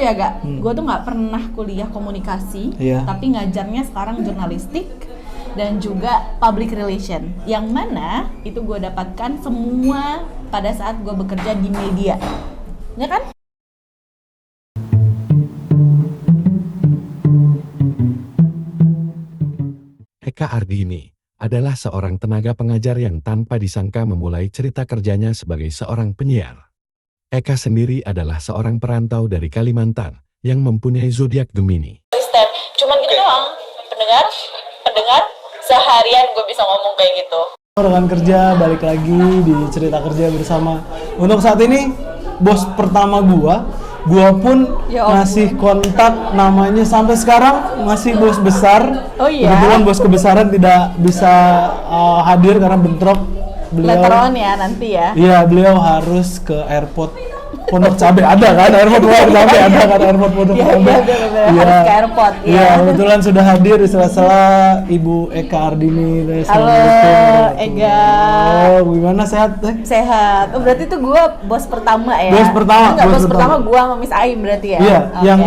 Ya gak, gue tuh nggak pernah kuliah komunikasi, tapi ngajarnya sekarang jurnalistik dan juga public relation. Yang mana itu gue dapatkan semua pada saat gue bekerja di media, ya kan? Eka Ardini adalah seorang tenaga pengajar yang tanpa disangka memulai cerita kerjanya sebagai seorang penyiar. Eka sendiri adalah seorang perantau dari Kalimantan yang mempunyai zodiak Gemini. Cuman gitu doang, pendengar, seharian gue bisa ngomong kayak gitu. Rekan kerja balik lagi di cerita kerja bersama. Untuk saat ini bos pertama gua pun ngasih kontak namanya sampai sekarang masih bos besar. Oh iya. Kebetulan bos kebesaran tidak bisa hadir karena bentrok. Beliau later on ya nanti ya. Iya, beliau harus ke airport Pondok Cabe, ada kan airport Pondok Cabe, ada kan airport Pondok Cabe. Iya, harus ke airport. Iya, kebetulan sudah hadir di sela-sela Ibu Eka Ardini. Halo Ega. Oh, gimana, sehat? Sehat. Oh, berarti itu gue bos pertama ya? Bos pertama. Enggak, bos pertama gue sama Miss Aim berarti ya? Iya, yang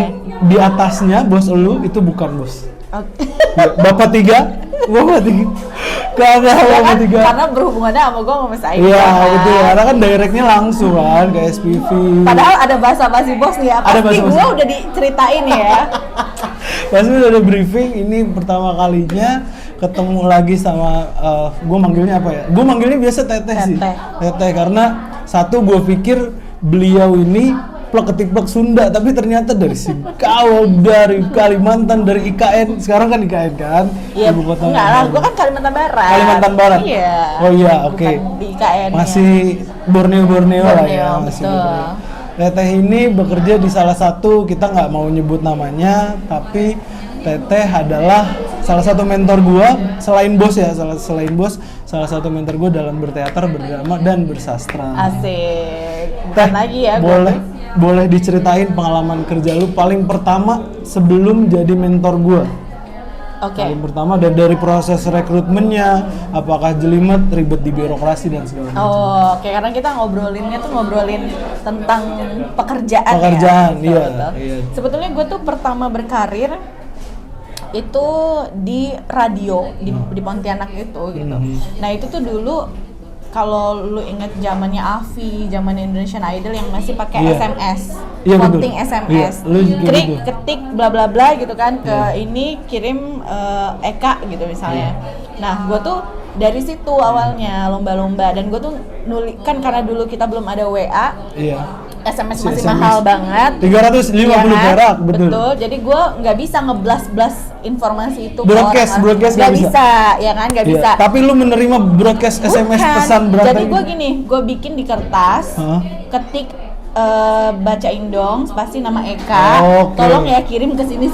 di atasnya bos elu itu bukan bos. Okay. Bapak tiga. Karena berhubungannya sama gue sama Miss Aim. Iya, kan? Betul. Karena kan directnya langsung kan ke SPV. Padahal ada basa-basi bos nih ya. Pasti gue udah diceritain ya. Pasti udah ada briefing. Ini pertama kalinya ketemu lagi sama gue manggilnya apa ya? Gue manggilnya biasa Teteh sih. Teteh karena satu gue pikir beliau ini plek-ketiplek Sunda, tapi ternyata dari Singkawang, dari Kalimantan, dari IKN. Sekarang kan IKN kan? Iya, enggak lah, gue kan Kalimantan Barat. Kalimantan Barat? Iya. Oh iya, oke. Di IKN masih Borneo lah ya. Masih betul. Teteh ini bekerja di salah satu, kita nggak mau nyebut namanya, tapi Teteh adalah salah satu mentor gua, selain bos ya, salah satu mentor gua dalam berteater, berdrama, dan bersastra. Asik. Teh, lagi ya. Boleh diceritain pengalaman kerja lu paling pertama sebelum jadi mentor gua? Oke. Paling pertama dari proses rekrutmennya, apakah jelimet, ribet di birokrasi dan segala macam. Oh, oke. Karena kita ngobrolin tentang pekerjaan ya. Iya. Sebetulnya gue tuh pertama berkarir itu di radio di Pontianak itu gitu. Nah itu tuh dulu kalau lu inget zamannya Avi, zaman Indonesian Idol yang masih pakai SMS, voting SMS, ketik bla bla bla gitu kan ke ini kirim Eka gitu misalnya. Nah gue tuh dari situ awalnya lomba-lomba dan gue tuh kan karena dulu kita belum ada WA. SMS masih mahal banget. 350 perak, betul. Jadi gue nggak bisa ngeblas informasi itu. Broadcast nggak bisa, ya kan nggak bisa. Tapi lu menerima broadcast SMS pesan berapa? Jadi gue gini, gue bikin di kertas, ketik bacain dong, pasti nama Eka. Tolong ya kirim ke sini.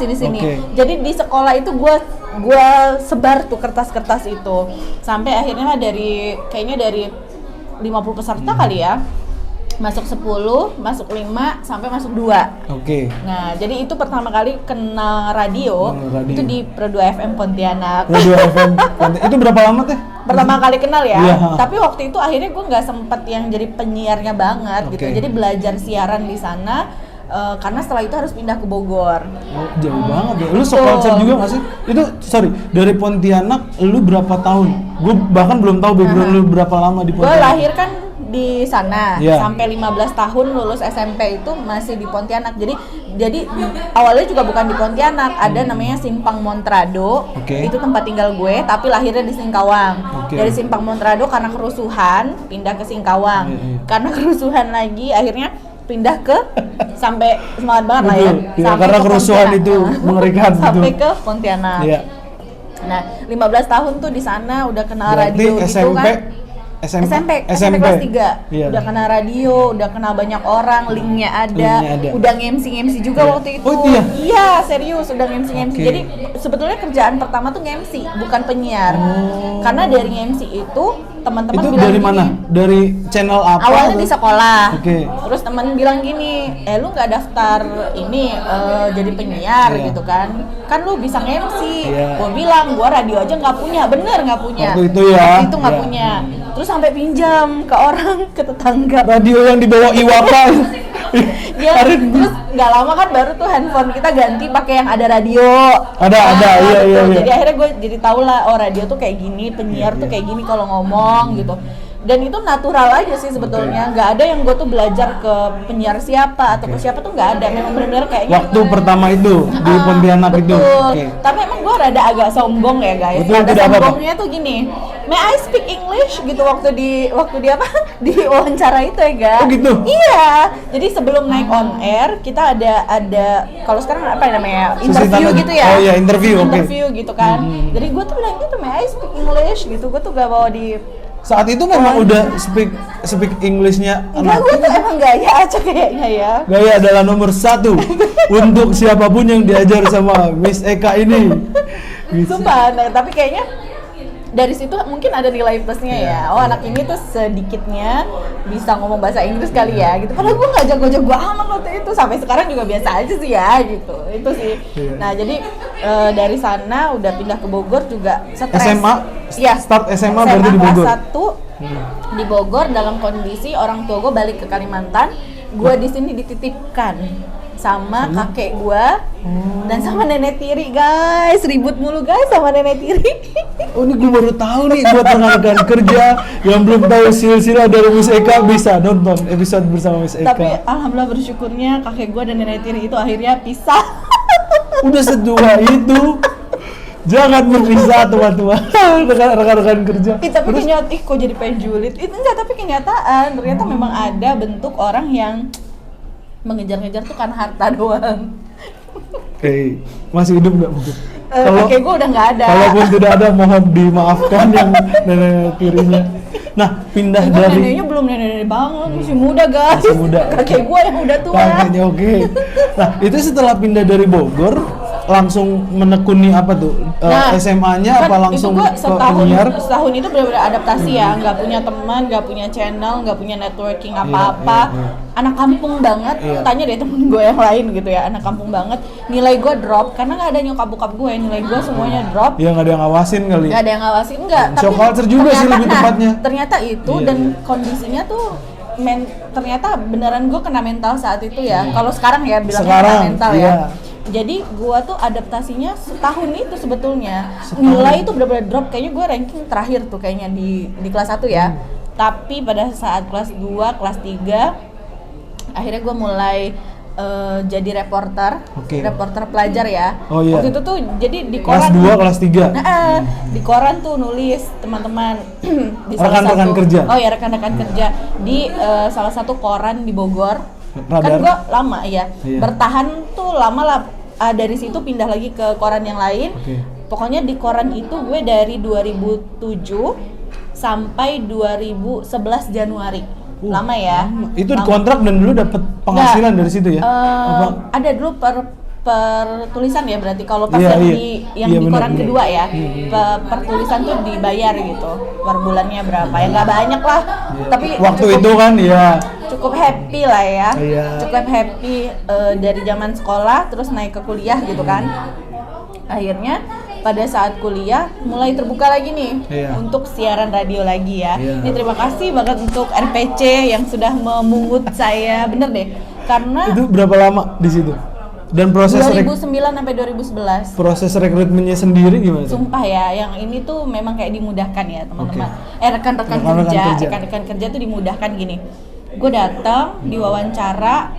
Jadi di sekolah itu gue sebar tuh kertas-kertas itu sampai akhirnya kayaknya dari 50 peserta kali ya. Masuk 10, masuk 5, sampai masuk 2. Nah, jadi itu pertama kali kenal radio. Itu di Pro 2 FM Pontianak. Pro 2 FM Pontianak. Itu berapa lama teh? Pertama kali kenal ya. Tapi waktu itu akhirnya gue nggak sempet yang jadi penyiarnya banget gitu. Jadi belajar siaran di sana. Karena setelah itu harus pindah ke Bogor. Jauh banget ya. Lu sok konser juga nggak sih? Itu dari Pontianak lu berapa tahun? Gue bahkan belum tahu background lu berapa lama di Pontianak. Gue lahir kan di sana sampai 15 tahun, lulus SMP itu masih di Pontianak. Jadi awalnya juga bukan di Pontianak, ada namanya Simpang Montrado. Itu tempat tinggal gue, tapi lahirnya di Singkawang. Dari Simpang Montrado karena kerusuhan pindah ke Singkawang. Karena kerusuhan lagi akhirnya pindah ke sampai semangat banget lah ya. Karena kerusuhan itu mengerikan sampai ke Pontianak. Nah, 15 tahun tuh di sana udah kenal radio gitu kan. SMP kelas 3 udah kenal radio, udah kenal banyak orang, linknya ada. Udah nge-MC juga waktu itu. Iya, serius udah nge-MC. Jadi sebetulnya kerjaan pertama tuh nge-MC, bukan penyiar. Karena dari nge-MC itu teman-teman bilang dari mana? Dari channel apa? Awalnya di sekolah. Terus teman bilang gini, lu nggak daftar ini jadi penyiar gitu kan? Kan lu bisa nge-MC. Gue bilang, gue radio aja nggak punya, bener nggak punya. Waktu itu ya. Waktu itu nggak punya. terus sampai pinjam ke orang, ke tetangga. Radio yang dibawa Iwaka. Ya, terus nggak lama kan baru tuh handphone kita ganti pakai yang ada radio. Ada, iya. Jadi akhirnya gue jadi tahu lah, oh radio tuh kayak gini, penyiar tuh kayak gini kalau ngomong gitu. Dan itu natural aja sih sebetulnya, nggak ada yang gue tuh belajar ke penyiar siapa atau ke siapa tuh nggak ada, memang benar-benar kayaknya Waktu pertama itu di Pontianak itu. betul. Tapi emang gue rada agak sombong ya guys. Betul, Rada tidak apa-apa. sombongnya tuh gini, may I speak English gitu waktu di apa di wawancara itu ya guys. Oh gitu? Iya. Jadi sebelum naik on air kita ada kalau sekarang apa namanya Sesi interview tanya- gitu ya. Oh iya, interview, oke. Interview gitu kan. Jadi gue tuh bilang gitu, may I speak English gitu. Gue tuh gak bawa di Saat itu memang udah speak English-nya enggak, anak. gue tuh emang gaya aja kayaknya ya. Gaya adalah nomor 1 untuk siapapun yang diajar sama Miss Eka ini. Gitu. Sumpah, nah, tapi kayaknya dari situ mungkin ada nilai plusnya ya. Oh anak ini tuh sedikitnya bisa ngomong bahasa Inggris kali ya gitu. Padahal gue nggak jago-jago amat waktu itu. Sampai sekarang juga biasa aja sih ya gitu. Itu sih. Iya. Nah jadi dari sana udah pindah ke Bogor juga stres. SMA? Iya. Start SMA berarti di Bogor? Kelas 1 di Bogor dalam kondisi orang tua gue balik ke Kalimantan. Gue di sini dititipkan sama kakek gua dan sama nenek tiri guys, ribut mulu guys sama nenek tiri. Oh ini gue baru tahu nih, buat rekan-rekan kerja yang belum tahu silsilah dari Miss Eka bisa nonton episode bersama Miss Eka. Tapi alhamdulillah bersyukurnya kakek gua dan nenek tiri itu akhirnya pisah. Udah setua itu, jangan berpisah teman-teman. Rekan-rekan kerja. Tapi kenyataan, kok jadi pengen julid? Itu enggak, tapi kenyataan ternyata memang ada bentuk orang yang mengejar-ngejar tuh karena harta doang. Masih hidup nggak mungkin? Kakek gue udah nggak ada. Kalaupun tidak ada, mohon dimaafkan yang nenek tirinya. Nah, pindah Enggak, dari neneknya belum nenek-nenek banget, masih muda guys. Masih muda. Kakek gue yang udah tua. kakeknya oke. Nah, itu setelah pindah dari Bogor langsung menekuni apa tuh? SMA-nya apa langsung itu gua ke penyiar? setahun itu benar-benar adaptasi ya, nggak punya teman, nggak punya channel, nggak punya networking apa-apa. iya. Anak kampung banget. Iya. Tanya deh temen gue yang lain gitu ya, anak kampung banget. Nilai gue drop karena nggak ada nyokap bokap gue, nilai gue semuanya drop. Ya nggak ada yang ngawasin kali. Nggak ada yang ngawasin, enggak. Shock culture juga sih lebih tepatnya. Ternyata itu Iya, dan iya. kondisinya tuh ternyata beneran gue kena mental saat itu ya. Kalau sekarang ya bilangnya Sekarang, kena mental iya. ya. Jadi gua tuh adaptasinya setahun itu sebetulnya. Nilai itu benar-benar drop, kayaknya gua ranking terakhir tuh kayaknya di kelas 1 ya. Tapi pada saat kelas 2, kelas 3 akhirnya gua mulai jadi reporter, Oke. reporter pelajar ya. Oh, iya. Waktu itu tuh jadi di Kelas koran. 2, kelas 3. Nah, di koran tuh nulis teman-teman di salah Rekan-rekan satu kerja. Oh ya rekan-rekan kerja di salah satu koran di Bogor. Radar. Kan gua lama ya. Iya. Bertahan tuh lama lah. Dari situ pindah lagi ke koran yang lain. Oke. Pokoknya di koran itu gue dari 2007 sampai 2011 Januari. Lama ya. Itu Lama. dikontrak dan dulu dapat penghasilan dari situ ya? Apa? Ada dulu per tulisan ya, berarti kalau pas Iya, yang iya. di Iya, di benar, koran benar. kedua ya, per tulisan tuh dibayar gitu per bulannya berapa ya, nggak banyak lah, tapi Waktu cukup, itu kan ya. cukup happy lah ya. Iya. Cukup happy dari zaman sekolah terus naik ke kuliah gitu kan. Akhirnya pada saat kuliah mulai terbuka lagi nih Iya. untuk siaran radio lagi ya. Iya. Ini terima kasih banget untuk RPC yang sudah memungut saya, bener deh. Karena Itu berapa lama di situ? Dan proses 2009 sampai 2011. proses rekrutmennya sendiri gimana? Sumpah ya, yang ini tuh memang kayak dimudahkan ya teman-teman. Oke. Rekan-rekan Rekan-rekan kerja, kerja. rekan-rekan kerja tuh dimudahkan gini. Gue datang, diwawancara,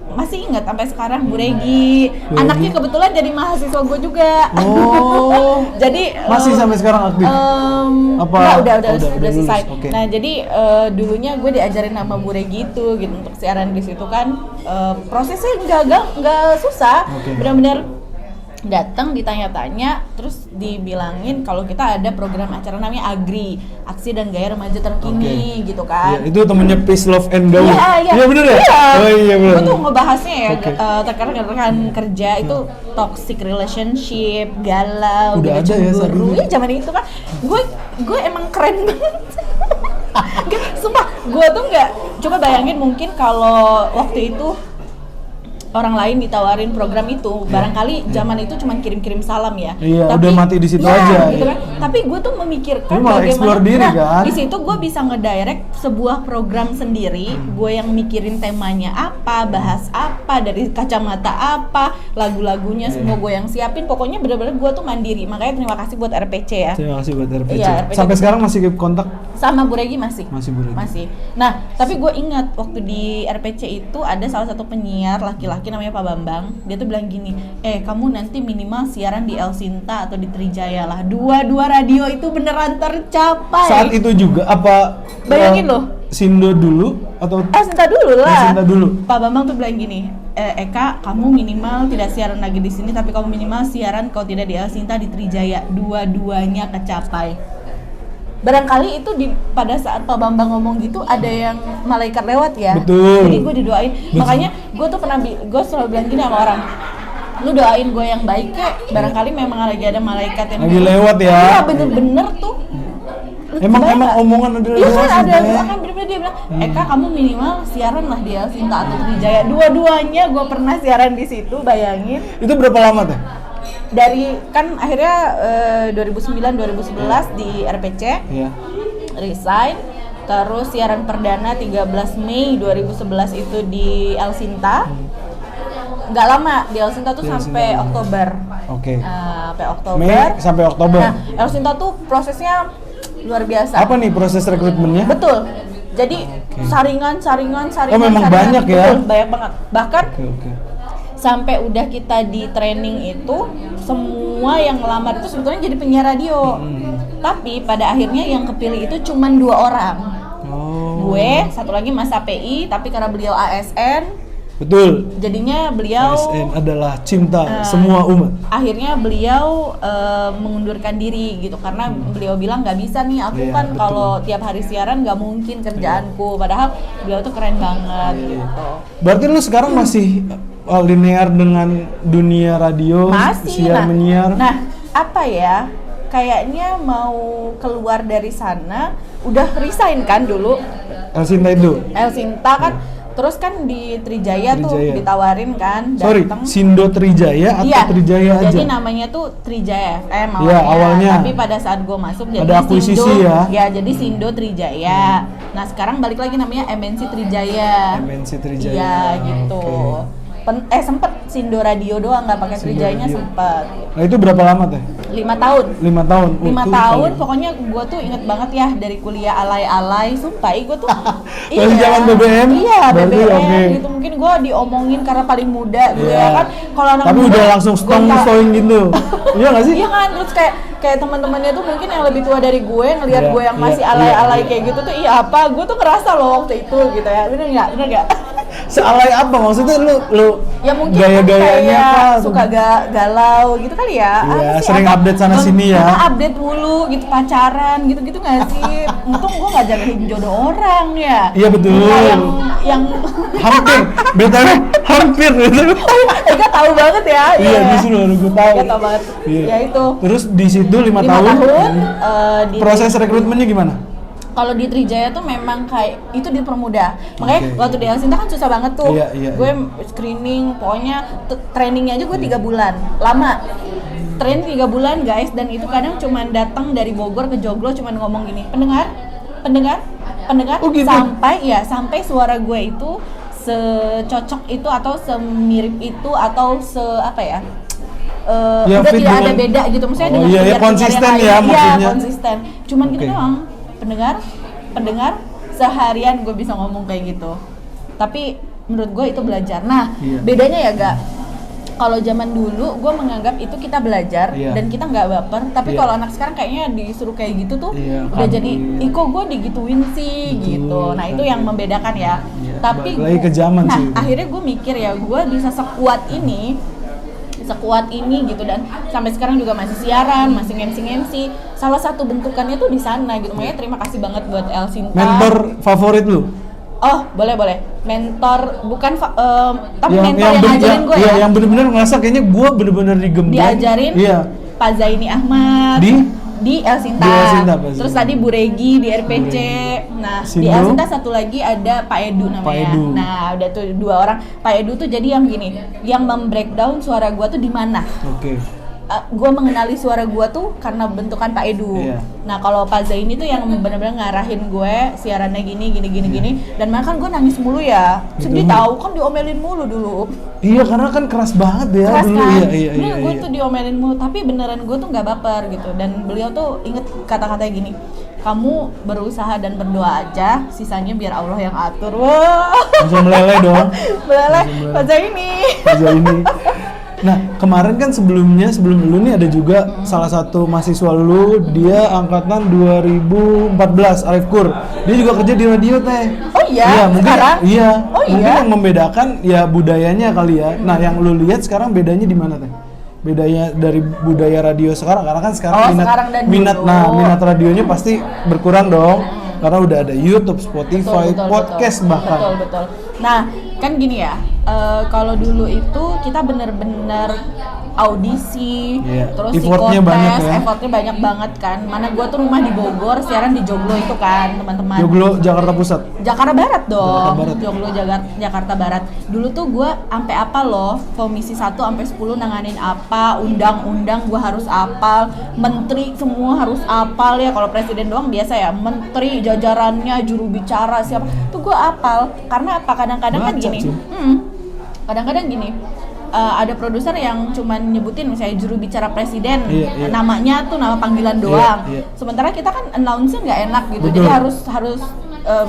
masih ingat sampai sekarang Bu Regi. Anaknya kebetulan jadi mahasiswa gue juga. Oh. Jadi Masih sampai sekarang aktif? Apa? Udah Udah selesai. lulus, oke. Nah jadi dulunya gue diajarin sama Bu Regi itu gitu untuk siaran di situ kan. Prosesnya nggak susah. Oke. Benar-benar datang ditanya-tanya terus dibilangin kalau kita ada program acara namanya Agri, Aksi dan Gaya Remaja Terkini Oke. gitu kan. Iya, itu temennya Peace Love and Gaul. Iya. Iya bener ya? Iya. Oh iya bener. Gue tuh ngebahasnya ya, Oke. terkadang rekan kerja itu toxic relationship, galau, Udah ada ya saat cemburu. ini? Iya zaman itu kan, gue emang keren banget. Sumpah, gue tuh nggak. Coba bayangin mungkin kalau waktu itu orang lain ditawarin program itu, barangkali zaman itu cuma kirim-kirim salam ya. Iya, udah mati di situ ya, aja. Gitu Iya. kan. Tapi gue tuh memikirkan Lu malah explore diri, kan? di situ gue bisa ngedirect sebuah program sendiri, gue yang mikirin temanya apa, bahas apa, dari kacamata apa, lagu-lagunya semua gue yang siapin. Pokoknya bener-bener gue tuh mandiri. Makanya terima kasih buat RPC ya. Terima kasih buat RPC. Iya, RPC. Sampai sekarang masih keep kontak? Sama Bu Regi masih. Masih Bu Regi. Masih. Nah, tapi gue ingat waktu di RPC itu ada salah satu penyiar laki-laki namanya Pak Bambang. Dia tuh bilang gini, kamu nanti minimal siaran di El Sinta atau di Trijaya lah. Dua radio itu beneran tercapai. Saat itu juga apa? Bayangin loh. Sindo dulu atau El Sinta dulu lah. El Sinta dulu. Pak Bambang tuh bilang gini, Eka, kamu minimal tidak siaran lagi di sini, tapi kamu minimal siaran kalau tidak di El Sinta di Trijaya. Dua-duanya kecapai. Barangkali itu pada saat Pak Bambang ngomong gitu ada yang malaikat lewat ya. Betul. Jadi gue didoain. Makanya gue tuh gue selalu bilang gini sama orang, lu doain gue yang baik kek. Barangkali memang lagi ada malaikat yang lagi lewat ya. Iya bener-bener tuh. Emang omongan adalah iya doa kan sih, ada Teh. kan bener-bener dia bilang, Eka kamu minimal siaran lah di El Sinta atau Trijaya. Dua-duanya gue pernah siaran di situ, bayangin. Itu berapa lama Teh? Dari kan akhirnya 2009-2011 di RPC, Iya. resign, terus siaran perdana 13 Mei 2011 itu di El Sinta. Nggak lama di El Sinta tuh Di El sampai Sinta. Oktober. Oke. Sampai Oktober. Mei sampai Oktober. Nah, El Sinta tuh prosesnya luar biasa. Apa nih proses rekrutmennya? Betul. Jadi saringan. Oh, memang saringan. banyak ya? Betul, banyak banget. Bahkan Oke. sampai udah kita di training itu semua yang ngelamar itu sebetulnya jadi penyiar radio. Tapi pada akhirnya yang kepilih itu cuma 2 orang. Oh. Gue, satu lagi Mas API, tapi karena beliau ASN, Betul. jadinya beliau ASN adalah cinta semua umat. akhirnya beliau mengundurkan diri gitu karena beliau bilang nggak bisa nih aku Iya, kan betul. kalau tiap hari siaran nggak mungkin kerjaanku, padahal beliau tuh keren banget gitu. Berarti lu sekarang masih linear dengan dunia radio, Masih menyiar. nah apa ya, kayaknya mau keluar dari sana, udah resign kan dulu El Sinta itu. El Sinta kan. Terus kan di Trijaya tuh Trijaya. ditawarin kan, Sorry, dateng. Sindo Trijaya atau Iya, Trijaya aja? jadi namanya tuh Trijaya FM Iya, awalnya. Tapi pada saat gue masuk jadi Ada akuisisi Sindo, ya? jadi Sindo Trijaya. Nah sekarang balik lagi namanya MNC Trijaya. MNC Trijaya. Iya gitu. Oke. Sempet Sindo Radio doang, nggak pakai Sindo Trijayanya Radio. sempet. Nah itu berapa lama Teh? 5 tahun. 5 tahun. 5 Itu tahun, paling- pokoknya gue tuh inget banget ya dari kuliah alay-alay, sumpah gue tuh Dari zaman BBM? Iya, Berarti BBM oke. gitu, mungkin gue diomongin karena paling muda gitu Iya. ya kan. Kalau anak Tapi muda, udah langsung gua stong nggak- stoing gitu. Iya nggak sih? Iya kan, terus kayak teman-temannya tuh mungkin yang lebih tua dari gue ngelihat Iya, gue yang masih iya, alay-alay iya. kayak gitu tuh, iya apa? Gue tuh ngerasa loh waktu itu gitu ya, bener nggak? Sealay apa maksudnya lu Ya mungkin gaya-gayanya kan kayak apa? suka galau gitu kali ya. Iya, Apa sih, sering apa? update sana sini ya. Update mulu gitu, pacaran gitu-gitu nggak sih? Untung gue nggak jagain jodoh orang ya. Iya, betul. Bukan yang hampir, BTW hampir gitu. Ega tahu banget ya. Iya, justru gue tahu. Ega tahu banget. Iya. Ya itu. Terus di situ 5 5 tahun. tahun di Proses rekrutmennya gimana? kalau di Trijaya tuh memang kayak itu dipermudah. Makanya Oke. waktu di El Sinta kan susah banget tuh. Iya, Gue screening, pokoknya trainingnya aja gue 3 bulan. Lama. Training 3 bulan guys, dan itu kadang cuman datang dari Bogor ke Joglo cuman ngomong gini, pendengar. Oh, gitu? Sampai suara gue itu secocok itu atau semirip itu atau apa ya? Ya, udah fit tidak ada dengan- beda gitu, maksudnya Oh, dengan iya, ya, penyiar-penyiar konsisten yang ya, lain. maksudnya. Iya, konsisten. Cuman gitu Oke. doang. Pendengar seharian gue bisa ngomong kayak gitu. Tapi menurut gue itu belajar. Nah, Iya. bedanya ya Gak, kalau zaman dulu gue menganggap itu kita belajar Iya. dan kita nggak baper. Tapi Iya. kalau anak sekarang kayaknya disuruh kayak gitu tuh Iya, udah jadi, ambil. kok gue digituin sih gitu. Nah itu yang membedakan ya. Iya, Tapi balik lagi ke zaman nah, sih. akhirnya gue mikir ya, gue bisa sekuat ini gitu, dan sampai sekarang juga masih siaran, masih MC. Salah satu bentukannya tuh di sana gitu. Makanya terima kasih banget buat El Sinta. Mentor favorit lu? Oh, boleh. Mentor bukan tapi mentor yang ngajarin gue iya, ya. yang bener-bener ngerasa kayaknya gue bener-bener digembleng. Diajarin Iya. Pak Zaini Ahmad. Di di El Sinta. Di El Sinta, pasti. Terus tadi Bu Regi di RPC. Nah, di El Sinta satu lagi ada Pak Edu namanya. Pak Edu. Nah, udah tuh 2 orang. Pak Edu tuh jadi yang gini, yang membreakdown suara gua tuh di mana. Oke. Gue mengenali suara gue tuh karena bentukan Pak Edu. Iya. Nah kalau Pak Zaini tuh yang benar-benar ngarahin gue siarannya gini. Dan malah kan gue nangis mulu ya. Sedih tahu kan diomelin mulu dulu. Iya karena kan keras banget ya Keras dulu. kan? Iya. Gue tuh diomelin mulu. Tapi beneran gue tuh nggak baper gitu. Dan beliau tuh inget kata-katanya gini. Kamu berusaha dan berdoa aja, sisanya biar Allah yang atur. Wah. Langsung meleleh dong. Meleleh. Pak Zaini. Pak Zaini. Nah kemarin kan sebelum lu nih ada juga salah satu mahasiswa lu, dia angkatan 2014, Arif Kur. Dia juga kerja di radio teh. Oh iya? Iya mungkin. Sekarang? Iya. Oh iya? Mungkin yang membedakan ya budayanya kali ya. Nah yang lu lihat sekarang bedanya di mana teh? Bedanya dari budaya radio sekarang, karena kan sekarang minat radionya pasti berkurang dong. Karena udah ada YouTube, Spotify, podcast bahkan. Betul. Nah, kan gini ya, kalau dulu itu kita bener-bener audisi, terus effortnya effortnya banyak banget kan. Mana gua tuh rumah di Bogor, siaran di Joglo itu kan, teman-teman. Joglo, Jakarta Pusat. Jakarta Barat dong. Jakarta Barat. Joglo, Jakarta Barat. Dulu tuh gua sampai apa loh, komisi 1 sampai 10 nanganin apa, undang-undang gua harus apal, menteri semua harus apal ya. Kalau presiden doang biasa ya, menteri, jajarannya, juru bicara siapa, tuh gua apal. Karena apa? Kadang-kadang kan gini. Kadang-kadang gini. Ada produser yang cuman nyebutin misalnya juru bicara presiden, namanya tuh nama panggilan doang. Sementara kita kan announce-nya nggak enak gitu. Betul. Jadi harus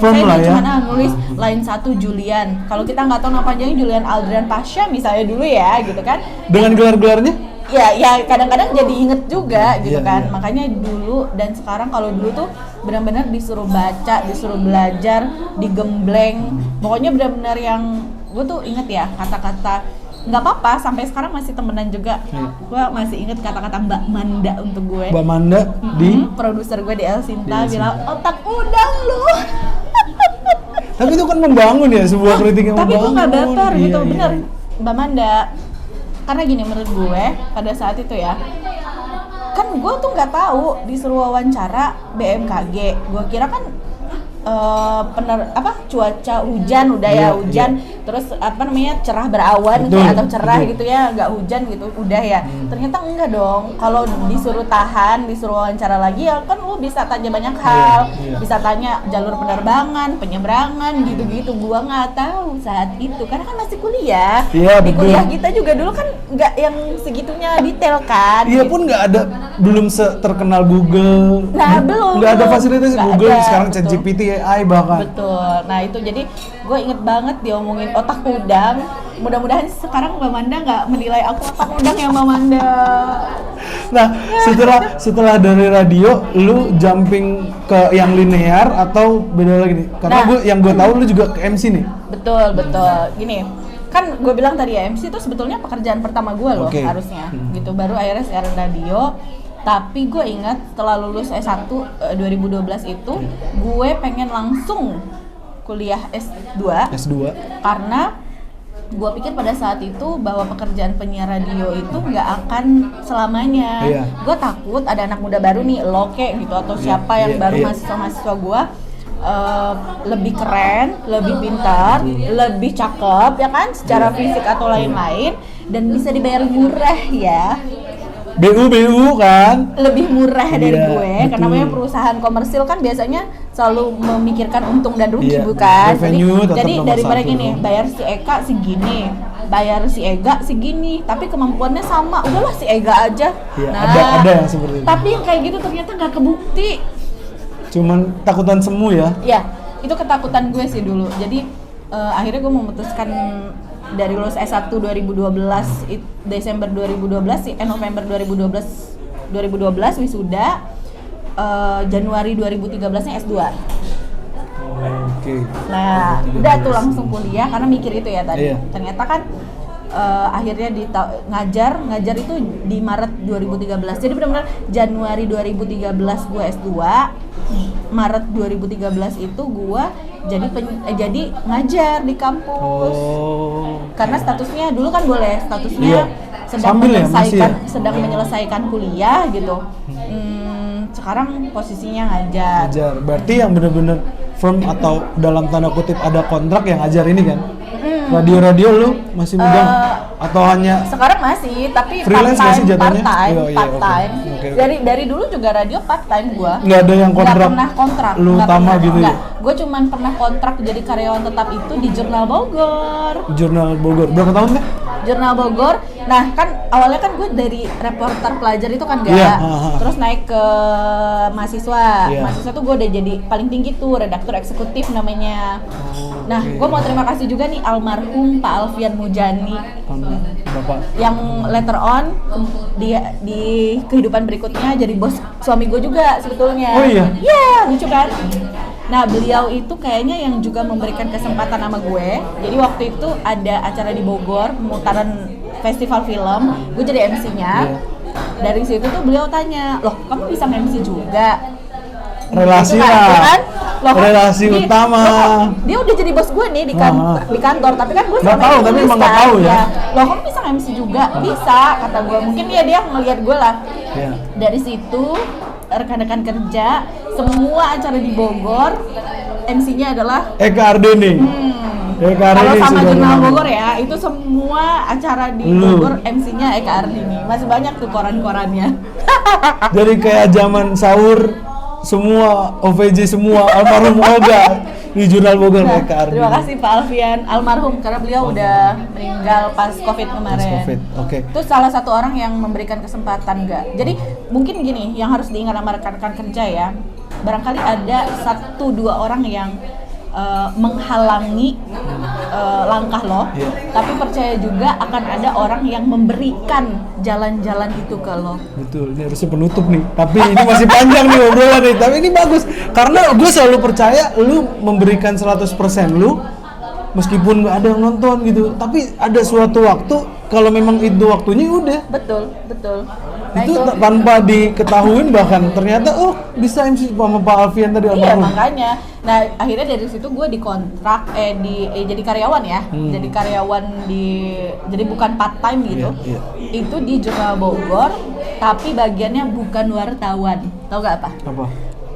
misalnya ya. cuma nulis line 1 Julian. Kalau kita nggak tahu nama panjangnya Julian Aldrian Pasha misalnya dulu ya gitu kan. Dengan gelar-gelarnya? Ya kadang-kadang jadi inget juga gitu kan. Iya. Makanya dulu dan sekarang kalau dulu tuh benar-benar disuruh baca, disuruh belajar, digembleng. Pokoknya benar-benar yang gue tuh inget ya kata-kata. Nggak apa-apa, sampai sekarang masih temenan juga. Gue masih inget kata-kata Mbak Manda untuk gue. Mbak Manda di produser gue di El Sinta bilang otak udang lu. Tapi itu kan membangun ya, sebuah kritik yang Tapi membangun. gue nggak baper gitu, Iya. bener Mbak Manda. Karena gini menurut gue pada saat itu ya, kan gue tuh nggak tahu disuruh wawancara BMKG. Gue kira kan cuaca hujan udah ya hujan. Terus cerah berawan Betul, atau cerah betul. gitu ya, nggak hujan gitu udah ya. Ternyata enggak dong. Kalau disuruh tahan, disuruh wawancara lagi ya kan lu bisa tanya banyak hal. Bisa tanya jalur penerbangan, penyeberangan gitu-gitu. Gua nggak tahu saat itu karena kan masih kuliah. Iya, Di betul. kuliah kita juga dulu kan nggak yang segitunya detail kan. Iya pun nggak ada, belum terkenal Google. Nah, belum. Nggak ada fasilitas Nggak Google, ada, sekarang betul. ChatGPT, AI bahkan. Betul. Nah itu jadi gue inget banget diomongin otak udang. Mudah-mudahan sekarang Mbak Manda nggak menilai aku otak udang ya Mbak Manda. Nah setelah dari radio, lu jumping ke yang linear atau beda lagi nih? Karena Nah, yang gue tahu lu juga ke MC nih. Betul. Gini, kan gue bilang tadi ya MC itu sebetulnya pekerjaan pertama gue loh harusnya. Gitu baru akhirnya siaran radio. Tapi gue ingat setelah lulus S1 2012 itu gue pengen langsung kuliah S2 karena gue pikir pada saat itu bahwa pekerjaan penyiar radio itu nggak akan selamanya. Gue takut ada anak muda baru nih lo kayak gitu atau siapa yang baru mahasiswa gue lebih keren, lebih pintar, lebih cakep ya kan secara fisik atau lain-lain dan bisa dibayar murah ya. BU kan? Lebih murah dari gue, betul. karena namanya perusahaan komersil kan biasanya selalu memikirkan untung dan rugi, Iya, bukan? revenue tetap Jadi nomor daripada satu gini, dong. bayar si Eka segini, bayar si Ega segini, tapi kemampuannya sama, udahlah si Ega aja. Iya, ada yang seperti itu. Tapi yang kayak gitu ternyata nggak kebukti. Cuman takutan semu ya? Ya, itu ketakutan gue sih dulu. Jadi akhirnya gue memutuskan dari lulus S1 2012 Desember 2012 November 2012 wisuda, Januari 2013-nya S2. Oke. Nah, udah tuh langsung kuliah karena mikir itu ya tadi. Iya. Ternyata kan akhirnya ngajar itu di Maret 2013. Jadi benar-benar Januari 2013 gue S2, Maret 2013 itu gue jadi ngajar di kampus. Karena statusnya dulu kan boleh, statusnya sedang Sambil menyelesaikan ya, masih ya? sedang menyelesaikan kuliah gitu. sekarang posisinya ngajar. Ngajar. Berarti yang bener-bener firm atau dalam tanda kutip ada kontrak yang ngajar ini kan? Radio-radio lu masih megang atau hanya Sekarang masih, tapi freelance nggak sih jatuhnya? part time. Oke. Dari dulu juga radio part time gua. Nggak ada yang kontrak? Nggak pernah kontrak. Lu nggak utama pernah, gitu ya? nggak. Gua cuman pernah kontrak jadi karyawan tetap itu di Jurnal Bogor. Jurnal Bogor. Berapa tahun deh? Jurnal Bogor. Nah kan awalnya kan gue dari reporter pelajar itu kan Iya, terus naik ke mahasiswa. Iya. Mahasiswa tuh gue udah jadi paling tinggi tuh, redaktur eksekutif namanya. Nah, oke. gue mau terima kasih juga nih almarhum Pak Alfian Mujani Bapak. yang later on di kehidupan berikutnya jadi bos suami gue juga sebetulnya. Oh iya? Iya, lucu kan? Nah, beliau itu kayaknya yang juga memberikan kesempatan sama gue. Jadi waktu itu ada acara di Bogor, pemutaran festival film, gue jadi MC-nya. Iya. Dari situ tuh beliau tanya, loh kamu bisa MC juga? Relasi Gitu kan, lah. ya kan? Loh, kan Relasi utama. Dia udah jadi bos gue nih di kantor, tapi kan gue Nggak tahu, tapi emang nggak tahu ya. Loh kamu bisa MC juga? Bisa, kata gue. Mungkin dia ngeliat gue lah. Iya. Dari situ rekan-rekan kerja semua acara di Bogor MC-nya adalah Eka Ardeni. Eka kalau Ardeni sama sudah Jurnal benar. Bogor ya itu semua acara di Lu. Bogor MC-nya Eka Ardini. Masih banyak tuh koran-korannya. Jadi kayak zaman sahur semua OVJ semua almarhum Olga di Jurnal Bogor. Nah, Eka Ardeni. terima kasih Pak Alfian almarhum karena beliau udah meninggal pas Covid kemarin. Pas Covid, oke. Itu salah satu orang yang memberikan kesempatan nggak. Jadi mungkin gini yang harus diingat sama rekan-rekan kerja ya. Barangkali ada 1-2 orang yang menghalangi langkah lo, Iya. tapi percaya juga akan ada orang yang memberikan jalan-jalan itu ke lo. Betul, ini harusnya penutup nih. Tapi ini masih panjang nih obrolan nih. Tapi ini bagus karena gue selalu percaya lu memberikan 100% lu meskipun nggak ada yang nonton gitu. Tapi ada suatu waktu kalau memang itu waktunya udah. Betul. Nah, Itu tanpa diketahuin bahkan ternyata bisa MC sama Pak Alfian tadi Iya almarhum. makanya. Nah akhirnya dari situ gue dikontrak jadi karyawan ya. Jadi karyawan jadi bukan part time gitu. Iya. Itu di Jurnal Bogor, tapi bagiannya bukan wartawan. Tahu gak apa? Apa?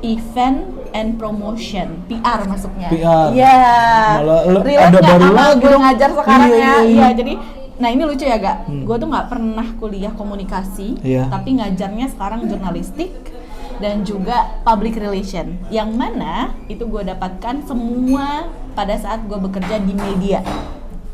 Event and promotion, PR masuknya. PR. Iya. Malah Relate ada nggak baru sama lagi gue dong. ngajar sekarang Iya, ya. iya, iya. Iya jadi. Nah ini lucu ya Gak, gue tuh nggak pernah kuliah komunikasi, Iya. tapi ngajarnya sekarang jurnalistik dan juga public relation. Yang mana itu gue dapatkan semua pada saat gue bekerja di media,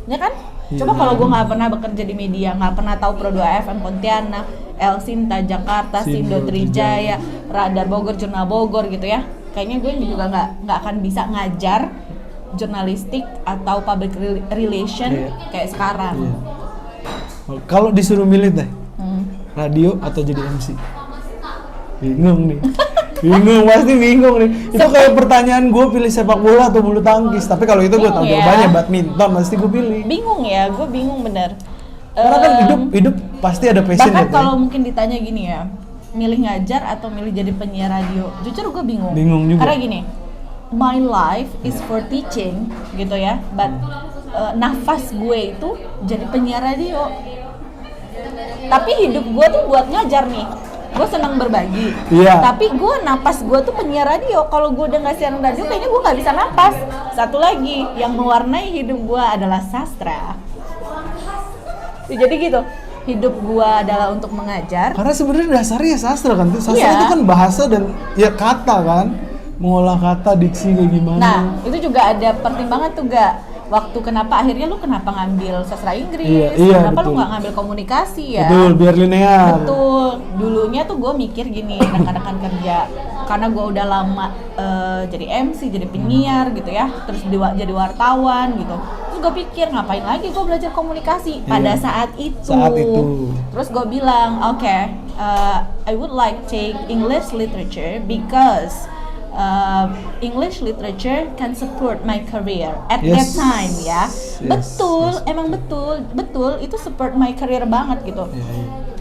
ya kan? Coba kalau gue nggak pernah bekerja di media, nggak pernah tahu Pro 2 FM Pontianak, El Sinta Jakarta, Sindo Trijaya, Radar Bogor, Jurnal Bogor gitu ya. Kayaknya gue juga nggak akan bisa ngajar jurnalistik atau public relation Iya. kayak sekarang. Iya. Kalau disuruh milih teh, radio atau jadi MC? Bingung nih. Pasti bingung nih. Itu kayak pertanyaan gue pilih sepak bola atau bulu tangkis. Tapi kalau itu gue tahu Bingung ya. jawabannya badminton pasti gue pilih. Bingung ya, gue bingung bener. Karena kan hidup pasti ada passion Bahkan ya. kalau mungkin ditanya gini ya, milih ngajar atau milih jadi penyiar radio, jujur gue bingung. Bingung juga. Karena gini, my life is for teaching gitu ya, but nafas gue itu jadi penyiar radio. Tapi hidup gue tuh buat ngajar nih. Gue senang berbagi. Iya. Tapi gue napas gue tuh penyiar radio. Kalau gue udah nggak siaran radio, kayaknya gue nggak bisa napas. Satu lagi yang mewarnai hidup gue adalah sastra. Jadi gitu. Hidup gue adalah untuk mengajar. Karena sebenarnya dasarnya sastra kan tuh. Sastra Iya. itu kan bahasa dan ya kata kan. Mengolah kata, diksi kayak gimana. Nah, itu juga ada pertimbangan tuh Gak. Waktu kenapa akhirnya lu kenapa ngambil sastra Inggris? Iya, Kenapa betul. lu nggak ngambil komunikasi ya? Betul, biar linear. Betul. Dulunya tuh gue mikir gini, rekan-rekan kerja, karena gue udah lama jadi MC, jadi penyiar gitu ya, terus jadi wartawan gitu. Terus gue pikir ngapain lagi gue belajar komunikasi pada Iya. saat itu. Saat itu. Terus gue bilang, oke, I would like take English literature because English literature can support my career at that Yes. time ya. Yes, Betul, yes. emang betul itu support my career banget gitu. Iya.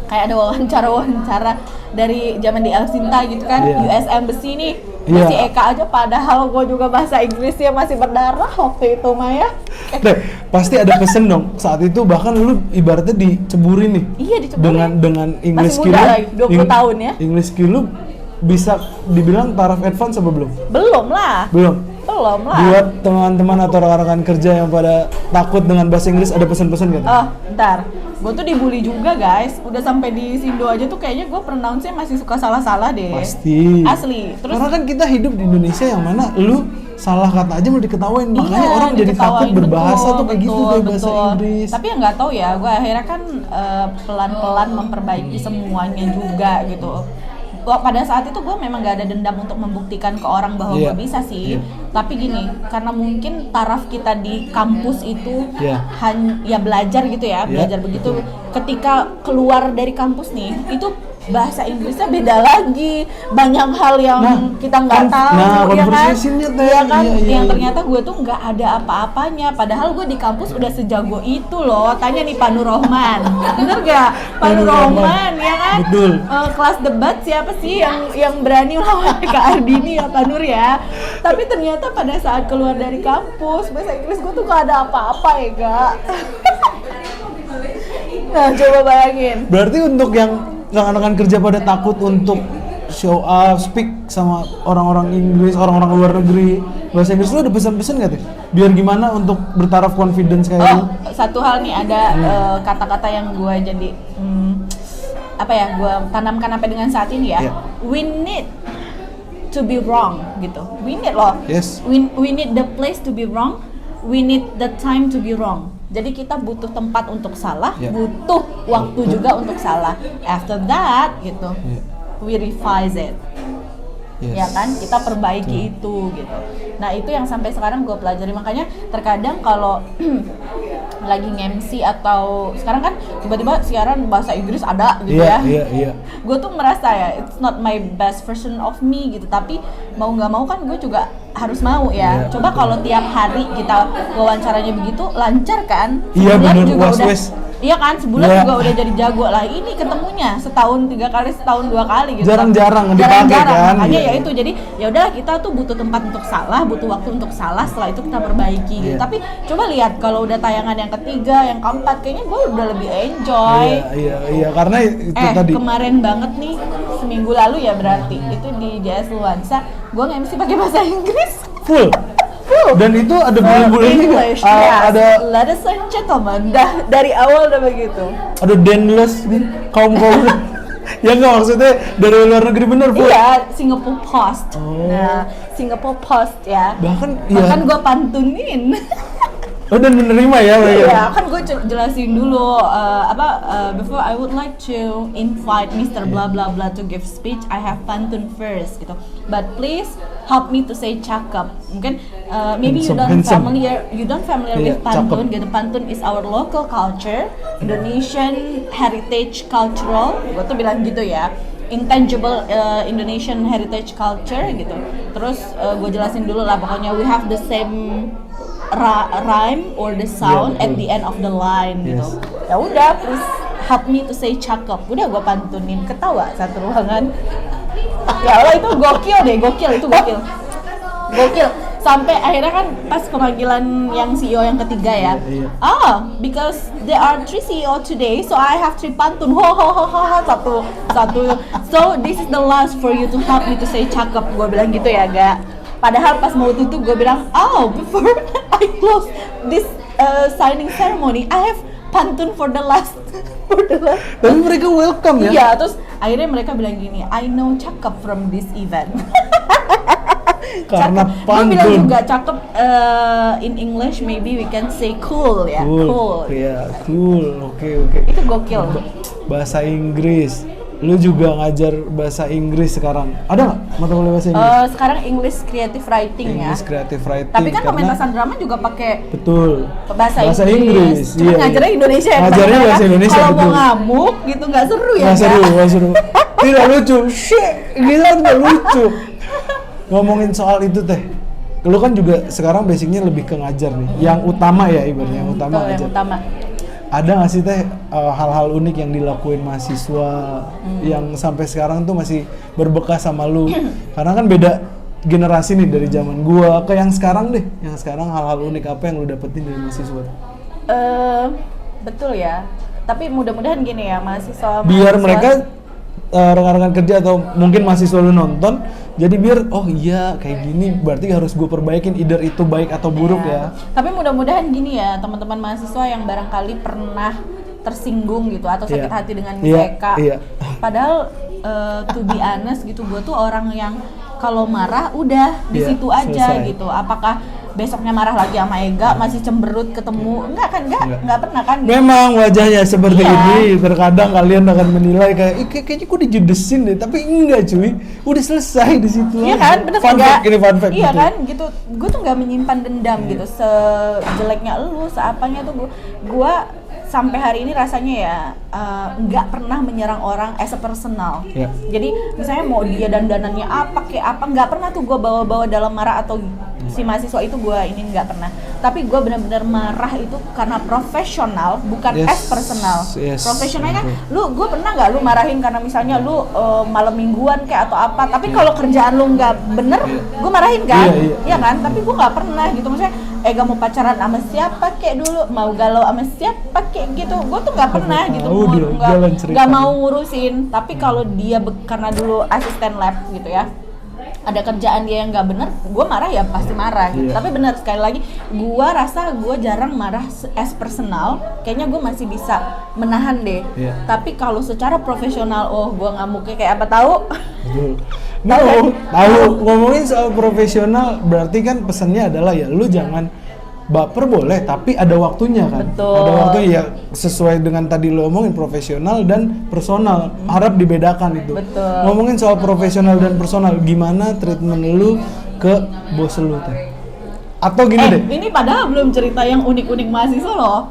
Kayak ada wawancara dari zaman di El Sinta gitu kan, Iya. US Embassy nih, Iya. masih Eka aja padahal gue juga bahasa Inggrisnya masih berdarah waktu itu Maya. Deh, pasti ada pesen dong. Saat itu bahkan lu ibaratnya diceburin nih. Iya diceburin. Dengan English Masih skill muda lu, lagi, 20 tahun ya. English skill lu bisa dibilang taraf advance apa belum? Belum lah. Belum. Buat teman-teman atau rekan-rekan kerja yang pada takut dengan bahasa Inggris, ada pesan-pesan nggak? Oh, bentar. Gue tuh dibully juga guys. Udah sampai di Sindo aja tuh kayaknya gue pronounce-nya masih suka salah-salah deh. Pasti. Asli. Terus karena kan kita hidup di Indonesia yang mana lu salah kata aja mau diketawain, makanya orang jadi takut berbahasa tuh kayak gitu deh, bahasa Inggris. Tapi ya nggak tahu ya, gue akhirnya kan pelan-pelan memperbaiki semuanya juga gitu. Pada saat itu gue memang gak ada dendam untuk membuktikan ke orang bahwa gue bisa sih. Tapi gini, karena mungkin taraf kita di kampus itu hanya belajar gitu ya, belajar begitu. Ketika keluar dari kampus nih, itu bahasa Inggrisnya beda lagi, banyak hal yang kita nggak tahu, ya kan? Iya kan, yang ternyata gue tuh nggak ada apa-apanya. Padahal gue di kampus udah sejago itu loh. Tanya nih Pak Nur Rohman, bener gak? Pak Nur Rohman, ya kan? Betul. Kelas debat siapa sih yang berani lawan Kak Ardini ya Pak Nur ya? Tapi ternyata pada saat keluar dari kampus, bahasa Inggris gue tuh nggak ada apa-apa ya Kak. Nah coba bayangin. Berarti untuk yang rekan-rekan kerja pada takut untuk show up, speak sama orang-orang Inggris, orang-orang luar negeri, bahasa Inggris lu ada pesan-pesan nggak tuh? Biar gimana untuk bertaraf confidence kayak lu? Satu hal nih, ada kata-kata yang gue jadi gue tanamkan sampai dengan saat ini ya. We need to be wrong gitu. We need loh. Yes. We need the place to be wrong. We need the time to be wrong. Jadi kita butuh tempat untuk salah, butuh waktu juga untuk salah. After that, gitu, we revise it, ya kan? Kita perbaiki itu, gitu. Nah itu yang sampai sekarang gue pelajari. Makanya terkadang kalau lagi nge-MC atau sekarang kan tiba-tiba siaran bahasa Inggris ada, gitu ya. Gue tuh merasa ya, it's not my best version of me, gitu. Tapi mau nggak mau kan gue juga harus mau ya. Coba kalau tiap hari kita wawancaranya begitu lancar kan? Iya benar, iya kan, sebulan juga udah jadi jago lah. Ini ketemunya setahun 3 kali, setahun 2 kali gitu. Jarang-jarang dipakai kan. Makanya ya itu, jadi ya udah kita tuh butuh tempat untuk salah, butuh waktu untuk salah, setelah itu kita perbaiki gitu. Tapi coba lihat kalau udah tayangan yang ketiga, yang keempat, kayaknya gue udah lebih enjoy. Iya, karena itu tadi. Kemarin banget nih, seminggu lalu ya berarti, itu di JS Luansa, gue nge-MC pakai bahasa Inggris. Full. Dan itu ada bulu-bulunya juga. Ada ladies and gentlemen, dari awal udah begitu. Ada Denless kaum ya nggak, maksudnya dari luar negeri bener Full. Iya, Singapore Post. Nah, Singapore Post ya. Bahkan gue pantunin. Oh, dan menerima ya? Iya, kan gue jelasin dulu before I would like to invite Mr. Blah blah blah to give speech, I have pantun first gitu. But please help me to say cakep. Mungkin maybe you don't familiar with pantun. Gitu. Pantun is our local culture, Indonesian heritage cultural. Gue tuh bilang gitu ya. Intangible Indonesian heritage culture gitu. Terus gue jelasin dulu lah, pokoknya we have the same rhyme or the sound at the end of the line gitu. Ya udah, please help me to say cakep. Udah gue pantunin, ketawa satu ruangan. Ya Allah, itu gokil itu gokil. Sampai akhirnya kan pas pemanggilan yang CEO yang ketiga ya. Because there are 3 CEO today, so I have 3 pantun. Satu. So this is the last for you to help me to say cakep. Gue bilang gitu ya, Gak. Padahal pas mau tutup gue bilang, before I close this signing ceremony, I have pantun for the last. Tapi mereka welcome ya? Iya, terus akhirnya mereka bilang gini, I know cakep from this event. Karena pantun. Gue bilang juga cakep, in English maybe we can say cool ya. Cool. Iya, cool. Oke. Itu gokil. Bahasa Inggris. Lu juga ngajar bahasa Inggris sekarang. Ada nggak mata kuliah bahasa Inggris? Sekarang English Creative Writing ya. English Creative Writing. Tapi kan pementasan drama juga pakai bahasa Inggris. Iya. Cuma ngajarnya Indonesia ya. Ngajarnya bahasa Indonesia. Kalau mau ngamuk gitu nggak seru ya. Nggak seru. Tidak lucu. Gitu kan nggak lucu. Ngomongin soal itu teh. Lu kan juga sekarang basicnya lebih ke ngajar nih. Yang utama ya ibaratnya, yang utama ngajar. Yang utama. Ada nggak sih teh hal-hal unik yang dilakuin mahasiswa yang sampai sekarang tuh masih berbekas sama lu? Karena kan beda generasi nih, dari zaman gua ke yang sekarang deh. Yang sekarang hal-hal unik apa yang lu dapetin dari mahasiswa? Betul ya. Tapi mudah-mudahan gini ya, mahasiswa biar mereka rekan-rekan kerja atau mungkin mahasiswa lu nonton, jadi biar oh iya kayak gini berarti harus gue perbaikin, either itu baik atau buruk ya. Tapi mudah-mudahan gini ya teman-teman mahasiswa yang barangkali pernah tersinggung gitu atau sakit hati dengan Eka. Padahal to be honest gitu, gue tuh orang yang kalau marah udah di situ aja selesai. gitu. Apakah besoknya marah lagi sama Ega, masih cemberut ketemu? Enggak kan, enggak pernah kan gitu. Memang wajahnya seperti ini, terkadang kalian akan menilai kayaknya gue dijudesin deh, tapi enggak cuy, udah selesai di situ. Iya kan, bener fun enggak? fact, ini fun fact. Iya gitu. kan, gitu. Gue tuh nggak menyimpan dendam gitu, sejeleknya lu, seapanya tuh gue sampai hari ini rasanya ya nggak pernah menyerang orang as a personal. Jadi misalnya mau dia dandanannya apa kayak apa, nggak pernah tuh gue bawa-bawa dalam marah atau si mahasiswa itu gue ini nggak pernah. Tapi gue benar-benar marah itu karena profesional, bukan as personal. Profesionalnya kan, gue pernah nggak lu marahin karena misalnya lu malam mingguan kayak atau apa. Tapi kalau kerjaan lu nggak bener, gue marahin kan, iya kan? Tapi gue nggak pernah gitu, maksudnya Ega mau pacaran sama siapa kayak dulu, mau galau sama siapa kayak gitu, gue tuh nggak pernah gitu, nggak mau ngurusin. Tapi kalau dia karena dulu asisten lab gitu ya, ada kerjaan dia yang nggak bener, gue marah ya pasti marah. Tapi bener sekali lagi, gue rasa gue jarang marah as personal, kayaknya gue masih bisa menahan deh. Tapi kalau secara profesional, gue ngamuknya kayak apa tahu? Tahu. Ngomongin soal profesional, berarti kan pesannya adalah ya lu jangan baper boleh, tapi ada waktunya kan. Betul. Ada waktunya ya, sesuai dengan tadi lu omongin profesional dan personal. Harap dibedakan itu. Betul. Ngomongin soal profesional dan personal, gimana treatment lu ke bos lu teh? Atau gini deh. Ini padahal belum cerita yang unik-unik mahasiswa loh.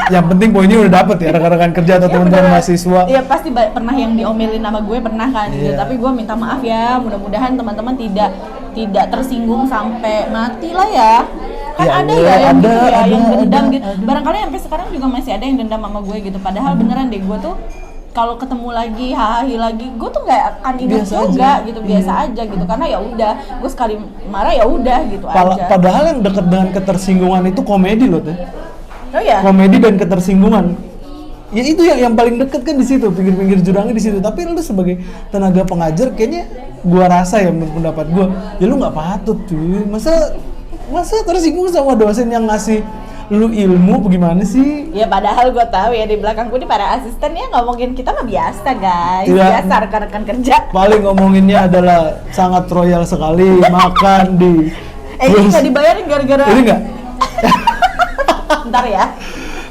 Yang penting poinnya udah dapet ya, rekan-rekan kerja atau teman-teman mahasiswa. Iya pasti pernah yang diomelin sama gue, pernah kan gitu. Tapi gue minta maaf ya, mudah-mudahan teman-teman tidak tersinggung sampai mati lah ya. Kan ada ya yang gitu ya, yang dendam gitu. Barangkali sampai sekarang juga masih ada yang dendam sama gue gitu. Padahal beneran deh, gue tuh kalau ketemu lagi, hahaha lagi, gue tuh nggak akan ingat juga gitu, biasa aja gitu. Karena ya udah, gue sekali marah ya udah gitu aja. Padahal yang dekat dengan ketersinggungan itu komedi loh teh. Oh ya. Komedi dan ketersinggungan. Ya itu yang paling deket kan di situ, pinggir-pinggir jurangnya di situ. Tapi lu sebagai tenaga pengajar kayaknya gua rasa ya, menurut pendapat gua, ya lu nggak patut cuy. Masa tersinggung sama dosen yang ngasih lu ilmu bagaimana sih? Ya padahal gua tahu ya di belakangku ini para asisten ya ngomongin kita mah biasa guys. Biasa rekan-rekan kerja. Paling ngomonginnya adalah sangat royal sekali, makan di ini nggak dibayarin gara-gara ini nggak? Ntar ya.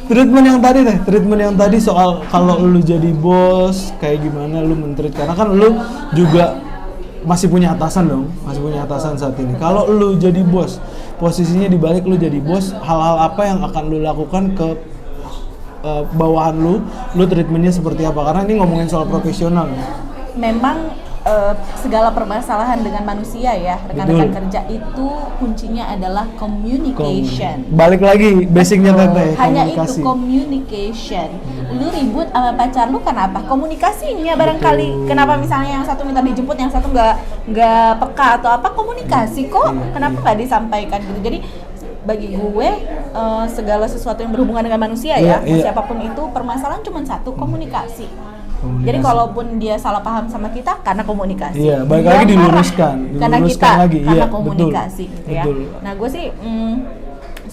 Treatment yang tadi soal kalau lu jadi bos kayak gimana lu men-treat, karena kan lu juga masih punya atasan dong, saat ini. Kalau lu jadi bos, posisinya dibalik lu jadi bos, hal-hal apa yang akan lu lakukan ke bawahan lu treatmentnya seperti apa? Karena ini ngomongin soal profesional. Memang segala permasalahan dengan manusia ya, rekan-rekan kerja itu kuncinya adalah communication. Balik lagi basicnya Teteh, hanya komunikasi. itu communication. Lu ribut sama pacar lu kenapa? Komunikasinya barangkali. Kenapa misalnya yang satu minta dijemput, yang satu nggak peka atau apa? Komunikasi kok. Kenapa nggak disampaikan gitu? Jadi bagi gue segala sesuatu yang berhubungan dengan manusia ya, siapapun itu, permasalahan cuma satu, komunikasi. Jadi kalaupun dia salah paham sama kita karena komunikasi. Iya, balik lagi diluruskan lagi. Karena iya, komunikasi betul, gitu ya. betul. Nah, gue sih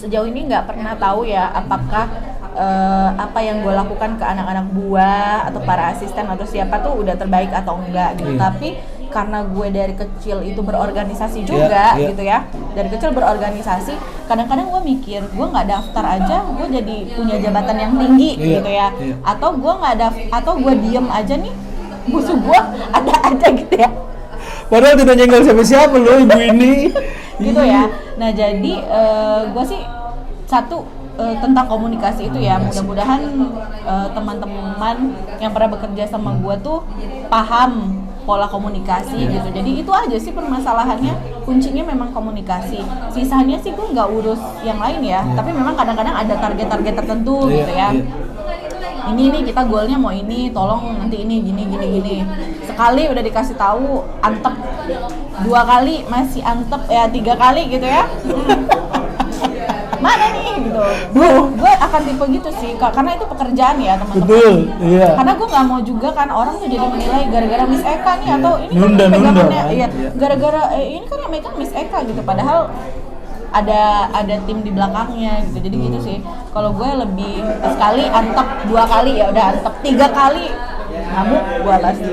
sejauh ini nggak pernah tahu ya apakah apa yang gue lakukan ke anak-anak buah atau para asisten atau siapa tuh udah terbaik atau enggak gitu. Tapi karena gue dari kecil itu berorganisasi juga gitu ya, dari kecil berorganisasi, kadang-kadang gue mikir gue nggak daftar aja gue jadi punya jabatan yang tinggi gitu ya, atau gue atau gue diem aja nih musuh gue ada aja gitu ya, padahal tidak nyenggol siapa-siapa loh ibu ini gitu ya. Nah jadi gue sih satu tentang komunikasi itu ya, mudah-mudahan teman-teman yang pernah bekerja sama gue tuh paham pola komunikasi gitu. Jadi itu aja sih permasalahannya, kuncinya memang komunikasi. Sisanya sih gue nggak urus yang lain ya, tapi memang kadang-kadang ada target-target tertentu gitu ya. Ini nih kita goalnya mau ini, tolong nanti ini gini. Sekali udah dikasih tahu antep, 2 kali masih antep ya, 3 kali gitu ya. mana nih gitu. Gue akan tipe gitu sih, karena itu pekerjaan ya teman-teman. Betul, iya. Karena gue nggak mau juga kan orang tuh jadi menilai gara-gara Miss Eka nih atau ini Nunda, kan pegangannya, kan? iya, Iya. gara-gara ini kan yang megang Miss Eka gitu. Padahal ada tim di belakangnya gitu. Jadi gitu sih. Kalau gue lebih sekali antep, 2 kali ya udah antep, 3 kali ngamuk gue pasti.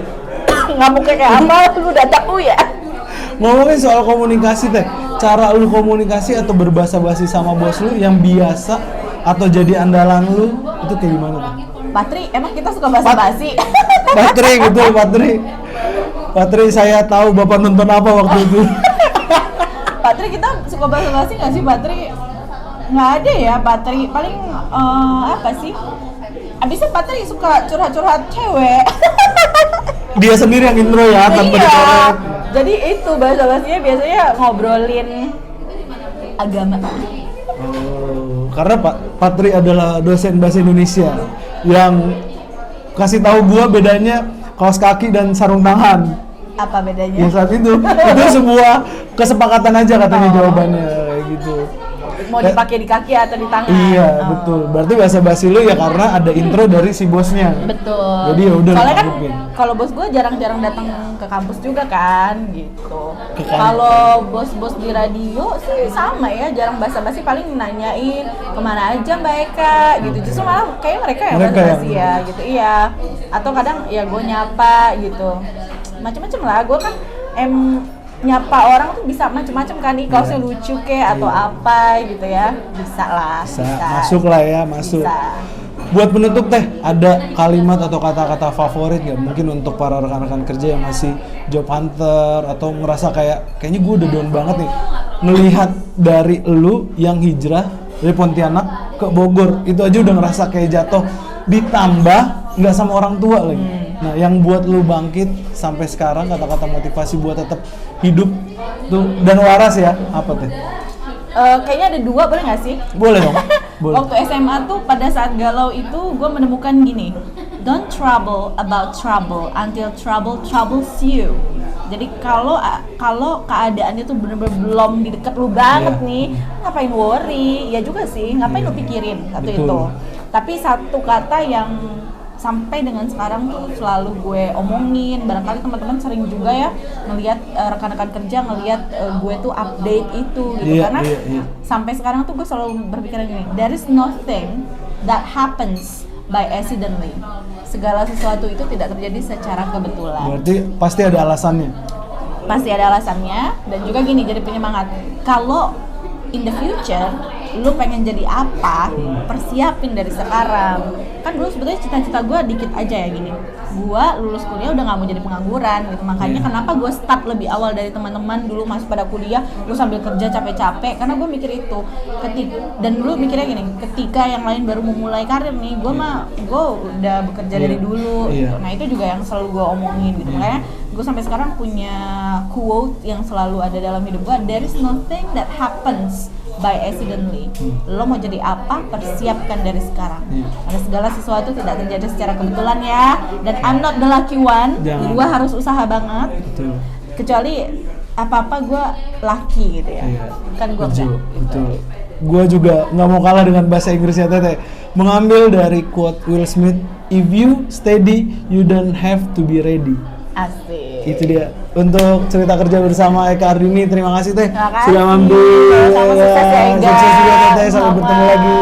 Ngamuknya kayak apa? Lu udah tahu ya. Ngomongin soal komunikasi teh, cara lu komunikasi atau berbahasa basi sama bos lu yang biasa atau jadi andalan lu itu kayak gimana tuh? Patri, emang kita suka bahasa basi? Patri gitu, Patri saya tahu bapak nonton apa waktu itu. Patri kita suka bahasa basi nggak sih Patri? Nggak ada ya Patri, paling apa sih? Abisnya Patri suka curhat-curhat cewek. Dia sendiri yang intro ya, tanpa Iya. dicoret. Jadi itu bahasa basinya biasanya ngobrolin agama. Oh, karena Pak Patri adalah dosen bahasa Indonesia yang kasih tahu gua bedanya kaos kaki dan sarung tangan. Apa bedanya? Ya saat itu sebuah kesepakatan aja katanya jawabannya kayak gitu. Mau dipakai di kaki atau di tangan? Iya, Oh. betul. Berarti bahasa basi lu ya karena ada intro dari si bosnya. Betul. Jadi ya udah Soalnya kan ditanggepin. kalau bos gue jarang-jarang datang ke kampus juga kan, gitu. Ke kampus. Kalau bos-bos di radio sih sama ya, jarang basa-basi, paling nanyain kemana aja Mbak Eka, gitu. Justru malah kayak mereka yang Mereka basa-basi yang- ya, gitu. Iya. Atau kadang ya gue nyapa gitu. Macem-macem lah. Gue kan nyapa orang tuh bisa macem-macem kan, nih kaosnya lucu kek atau apa gitu ya, bisa lah. Bisa, masuk lah ya, masuk. Bisa. Buat penutup teh, ada kalimat atau kata-kata favorit nggak? Mungkin untuk para rekan-rekan kerja yang masih job hunter atau ngerasa kayaknya gue udah down banget nih. Melihat dari lu yang hijrah dari Pontianak ke Bogor, itu aja udah ngerasa kayak jatuh. Ditambah nggak sama orang tua lagi. Nah, yang buat lu bangkit sampai sekarang, kata-kata motivasi buat tetap hidup tuh dan waras ya, apa teh? Kayaknya ada 2, boleh nggak sih? Boleh dong. Boleh. Waktu SMA tuh pada saat galau itu gue menemukan gini, don't trouble about trouble until trouble troubles you. Jadi kalau keadaannya tuh bener-bener belum di deket lu banget Iya. nih, ngapain worry? Ya juga sih, ngapain lu pikirin satu Betul. itu. Tapi satu kata yang sampai dengan sekarang tuh selalu gue omongin, barangkali teman-teman sering juga ya ngelihat rekan-rekan kerja ngelihat gue tuh update itu gitu. Iya, Karena iya. sampai sekarang tuh gue selalu berpikiran gini, there is nothing that happens by accidentally. Segala sesuatu itu tidak terjadi secara kebetulan. Berarti pasti ada alasannya. Pasti ada alasannya, dan juga gini, jadi penyemangat. Kalau in the future lu pengen jadi apa, persiapin dari sekarang. Kan dulu sebetulnya cita-cita gue dikit aja ya gini, gue lulus kuliah udah gak mau jadi pengangguran gitu. Makanya kenapa gue start lebih awal dari teman-teman dulu masih pada kuliah, gue sambil kerja capek-capek, karena gue mikir itu. Dan dulu mikirnya gini, ketika yang lain baru memulai karir nih, gue udah bekerja dari dulu gitu. Nah itu juga yang selalu gue omongin gitu. Makanya gue sampai sekarang punya quote yang selalu ada dalam hidup gue, there is nothing that happens by accidentally. Lo mau jadi apa, persiapkan dari sekarang. Karena segala sesuatu tidak terjadi secara kebetulan ya. Dan I'm not the lucky one. Jangan. Gue harus usaha banget. Betul. Kecuali apa-apa gue lucky gitu ya. Iya. Kan gue Betul, enggak. betul. Gue juga nggak mau kalah dengan bahasa Inggrisnya Teteh. Mengambil dari quote Will Smith, if you steady, you don't have to be ready. Asik. Itu dia untuk cerita kerja bersama Eka Ardini. Terima kasih Teh Terima kasih. sudah mampir. Sama-sama sukses ya, Ega. Sukses juga Teteh, sampai Sama. bertemu lagi.